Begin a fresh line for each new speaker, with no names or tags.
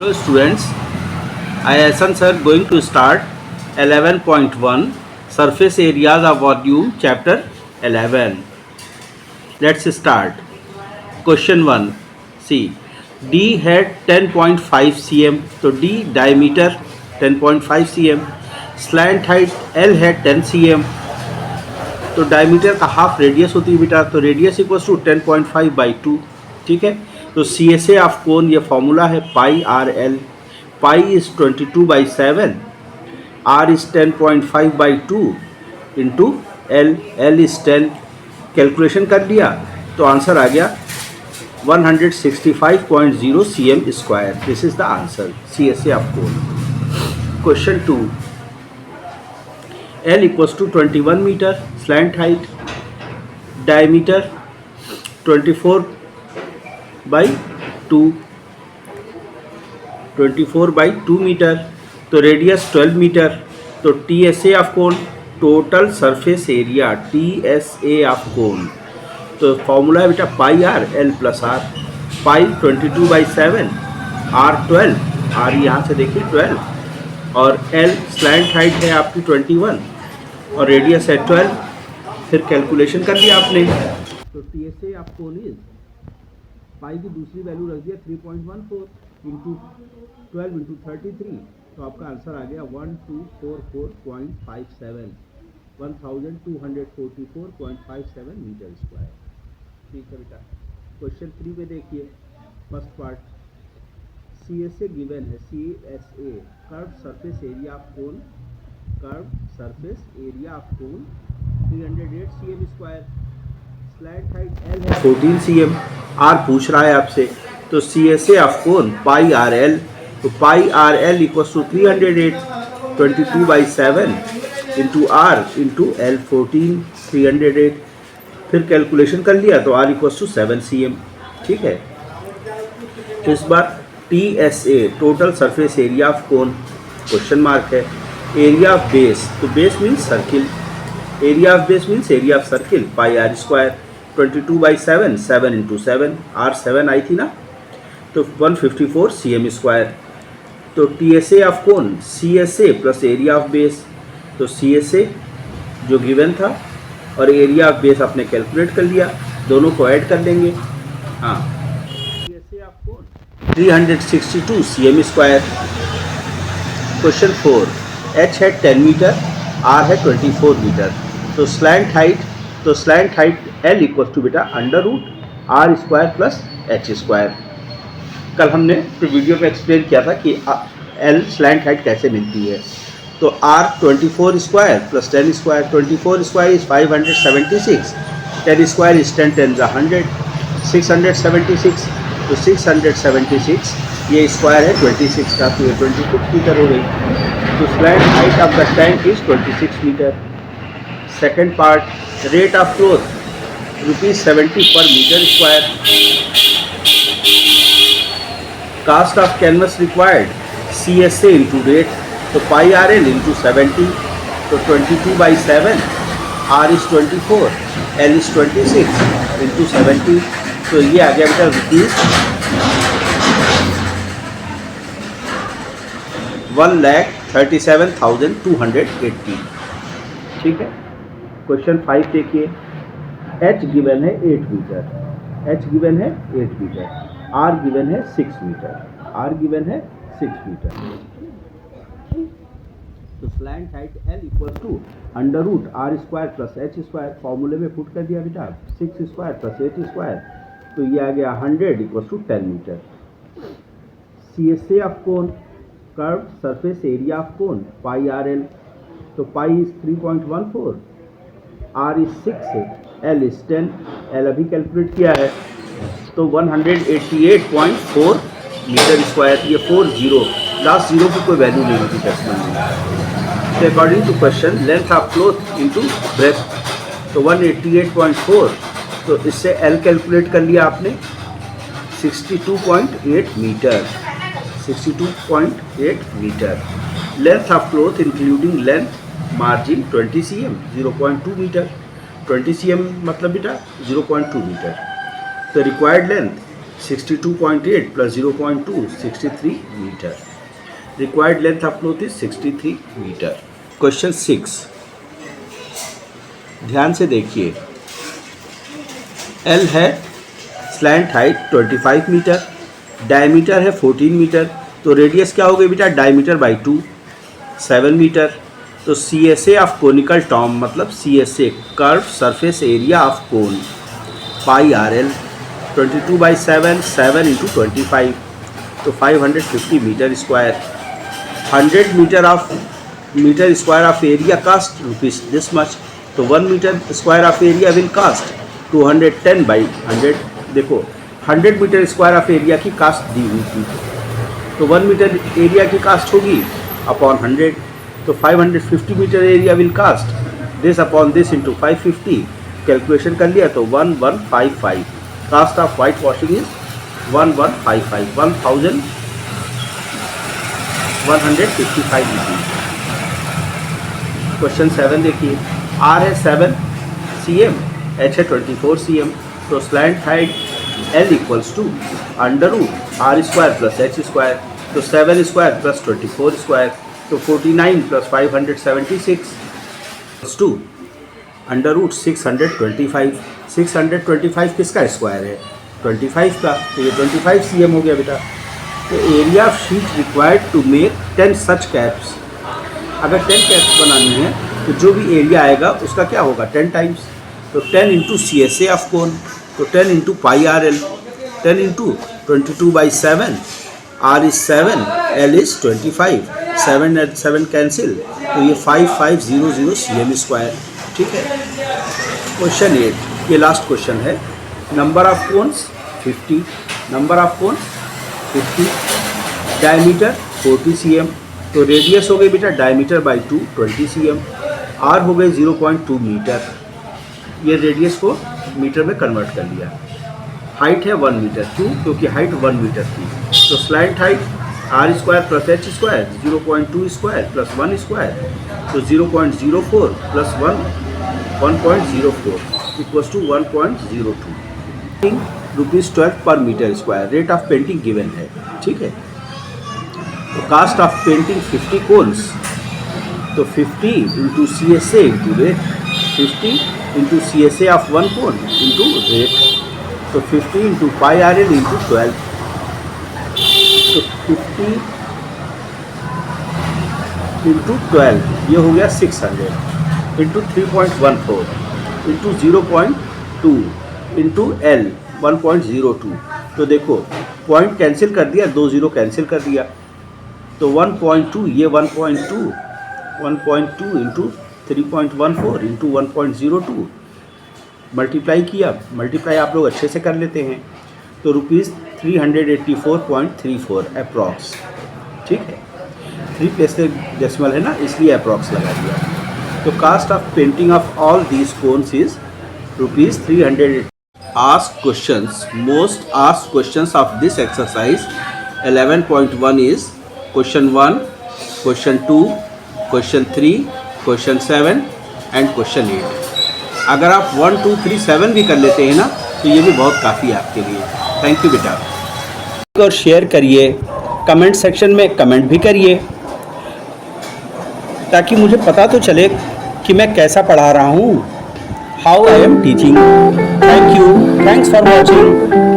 Hello students, I Asan sir going to start 11.1 surface areas of volume chapter 11. Let's start. Question 1. See, D had 10.5 cm, so D diameter 10.5 cm, slant height L had 10 cm, तो diameter का half radius होती है बेटा, तो radius equals to 10.5/2. ठीक है, तो C S A of कोन ये फॉर्मूला है pi are L. Pi is 22/7, are is 10.5/2 into L. L is 10. Calculation कर लिया तो आंसर आ गया 165.0 cm square. This is the answer, C S A of cone. Question 2. L equals to 21 meter, slant height, diameter 24/2 meter, तो radius 12 metre. तो T S A of cone, total surface area T S A of cone, तो formula है बेटा pi are L plus R. Pi 22/7, R 12, R यहाँ से देखिए 12, और L slant height है आपकी 21 और रेडियस है 12. फिर कैलकुलेशन कर लिया आपने, तो टी एस ए आप कोन इज पाई की दूसरी वैल्यू रख दिया 3.14 इंटू 12 इंटू 33, तो आपका आंसर आ गया 1244.57, 1244.57 मीटर स्क्वायर. ठीक है बेटा. क्वेश्चन 3 पे देखिए, first part. C S A given है, C S A curve surface area of cone, curve surface area of cone 308 cm square. Slant height L है 14 cm. आर पूछ रहा है आपसे, तो C S A of cone pi are L, तो pi are L equals to 308 22/7 into R into L 14 308. फिर calculation कर लिया तो आर इक्वल्स टू 7 cm. ठीक है, इस बार T S A total surface area of cone question mark है. एरिया ऑफ बेस, तो base means circle, area of base means area of circle pi R square. 22/7, 7 into 7, R 7 आई थी ना, तो 154 cm स्क्वायर. तो T S A of cone C S A plus area of base, तो C S A जो given था और area of base आपने कैलकुलेट कर लिया, दोनों को ऐड कर लेंगे. हाँ, 362 cm स्क्वायर. क्वेश्चन 4. H है 10 मीटर, R है 24 मीटर, तो slant height L equal to बेटा under root are square plus H square. कल हमने वीडियो पे एक्सप्लेन किया था कि L स्लैंट हाइट कैसे मिलती है. तो R 24 square plus 10 square, 24 square is 576, 10 square is 10 10 100, 676, तो 676 ये स्क्वायर है 26 का, तो ये 26 मीटर हो गई. तो slant height of the tank is 26 metre. Second part, rate of growth ₹70 per metre square. Cost of canvas required C S A into rate, तो पाई आर एल इंटू 70, तो 22/7, are is 24, L is 26 into 70, तो ये आ गया बेटा ₹1,37,280. ठीक है. Question 5 देखिए. H गिवन है 8 मीटर, H गिवन है 8 मीटर, R गिवन है 6 मीटर, R गिवन है 6 मीटर. तो slant height L equal to under root are square plus H square, फॉर्मूले में पुट कर दिया बेटा 6 स्क्वायर प्लस 8 स्क्वायर, तो ये आ गया 100 equal to 10 metre. C S A of cone curve surface area of cone pi are L, तो pi is 3.14, R is 6, L is 10, L अभी कैलकुलेट किया है, तो 188.4 मीटर स्क्वायर. ये 40, लास्ट जीरो की कोई वैल्यू नहीं होती डेसिमल में. तो according to question length of cloth into breadth, तो 188.4, तो इससे एल कैलकुलेट कर लिया आपने 62.8 metre, 62.8 metre. Length of cloth including length margin 20 cm, 0.2 metre. 20 cm मतलब बेटा 0.2 मीटर. तो required length 62.8 plus 0.2, 63 meter. Required length of cloth is 63 meter. Question 6, ध्यान से देखिए। L है स्लैंट हाइट 25 मीटर, डायमीटर है 14 मीटर, तो रेडियस क्या हो गई बेटा, डायमीटर बाई 2 7 मीटर। तो C S A of conical tomb मतलब C S A curve surface area of cone pi are L 22/7 7 into 25, तो 550 metre square. 100 metre square of area cost rupees this much, तो 1 metre square of area will cost 210/100। देखो 100 metre square of area की cost दी हुई थी, तो 1 metre area की cost होगी अपॉन 100, तो 550 metre area will cost this upon this into 550, calculation कर लिया तो 1155। Cost of white washing is 1155, 1155 rupees. Question 7 देखिए। आर है 7 cm, एच है 24 cm, तो slant height L equals to under root are square plus H square, तो 7 square plus 24 square, तो 49 plus 576 to under root 625। 625 किसका स्क्वायर है, 25 का, तो ये 25 cm हो गया बेटा। तो area of sheet required to make 10 such caps. अगर 10 कैप्स बनानी है तो जो भी एरिया आएगा उसका क्या होगा 10 टाइम्स, तो 10 into C S A of cone, तो 10 into pi are l, 10 into 22/7, are is 7, l is 25, 7 and 7 cancel, तो ये 5500 cm स्क्वायर। ठीक है। क्वेश्चन 8, ये लास्ट क्वेश्चन है। Number of cones 50, number of cones 50, diameter 40 cm, तो radius हो गई बेटा डायमीटर बाई 2 20 cm, आर हो गए 0.2 मीटर, ये रेडियस को मीटर में कन्वर्ट कर लिया। हाइट है 1 मीटर, क्यों, क्योंकि हाइट 1 मीटर थी, तो slant height r square plus H square 0.2 square plus 1 square, तो 0.04 plus 1.04 equals to 1.02 ₹12 per metre square. Rate of painting given है। ठीक है। तो कास्ट ऑफ पेंटिंग 50 कोन्स, तो 50 into C S A into rate, 50 into C S A of 1 cone into rate, तो 50 into pi R L into 12, तो 50 into 12 ये हो गया 600 इंटू 3.14 इंटू 0.2 इंटू एल 1.02। तो देखो पॉइंट कैंसिल कर दिया, 2 0 कैंसिल कर दिया, तो 1.2 ये 1.2 इंटू 3.14 इंटू 1.02 मल्टीप्लाई किया। मल्टीप्लाई आप लोग अच्छे से कर लेते हैं, तो ₹384.34 अप्रॉक्स। ठीक है। 3 प्लेस से डेसिमल है ना, इसलिए अप्रॉक्स लगा दिया। तो cost of painting of all these cones is ₹300। Ask questions, most ask questions of this exercise 11.1 is question 1, question 2, question 3, question 7 and question 8। अगर आप 1 2 3 7 भी कर लेते हैं ना, तो ये भी बहुत काफ़ी है आपके लिए। थैंक यू बेटा। और शेयर करिए, कमेंट सेक्शन में कमेंट भी करिए, ताकि मुझे पता तो चले कि मैं कैसा पढ़ा रहा हूँ, how I am teaching. Thank you, thanks for watching.